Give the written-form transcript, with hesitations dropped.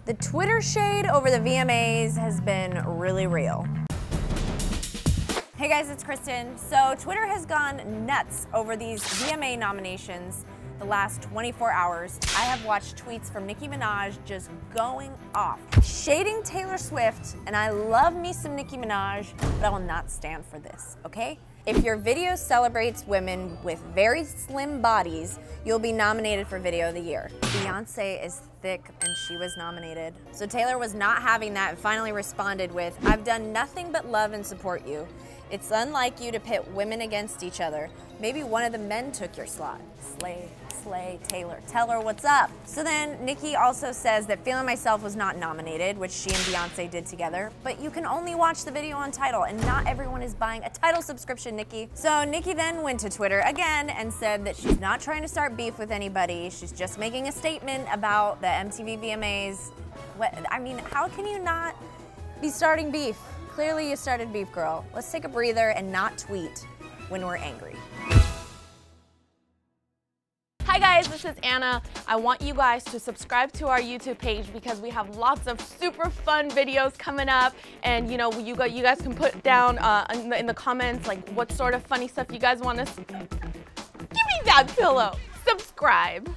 The Twitter shade over the VMAs has been really real. Hey guys, it's Kristen. So Twitter has gone nuts over these VMA nominations the last 24 hours. I have watched tweets from Nicki Minaj just going off, shading Taylor Swift, and I love me some Nicki Minaj, but I will not stand for this, okay? If your video celebrates women with very slim bodies, you'll be nominated for Video of the Year. Beyonce is thick and she was nominated. So Taylor was not having that and finally responded with, "I've done nothing but love and support you. It's unlike you to pit women against each other. Maybe one of the men took your slot." Slay, slay, Taylor. Tell her what's up. So then Nicki also says that Feeling Myself was not nominated, which she and Beyonce did together, but you can only watch the video on Tidal and not everyone is buying a Tidal subscription, Nicki. So Nicki then went to Twitter again and said that she's not trying to start beef with anybody. She's just making a statement about the MTV VMAs. I mean, how can you not be starting beef? Clearly you started beef, girl. Let's take a breather and not tweet when we're angry. Hi guys, this is Anna. I want you guys to subscribe to our YouTube page because we have lots of super fun videos coming up, and you know, you guys can put down in the comments like what sort of funny stuff you guys want us. Give me that pillow. Subscribe.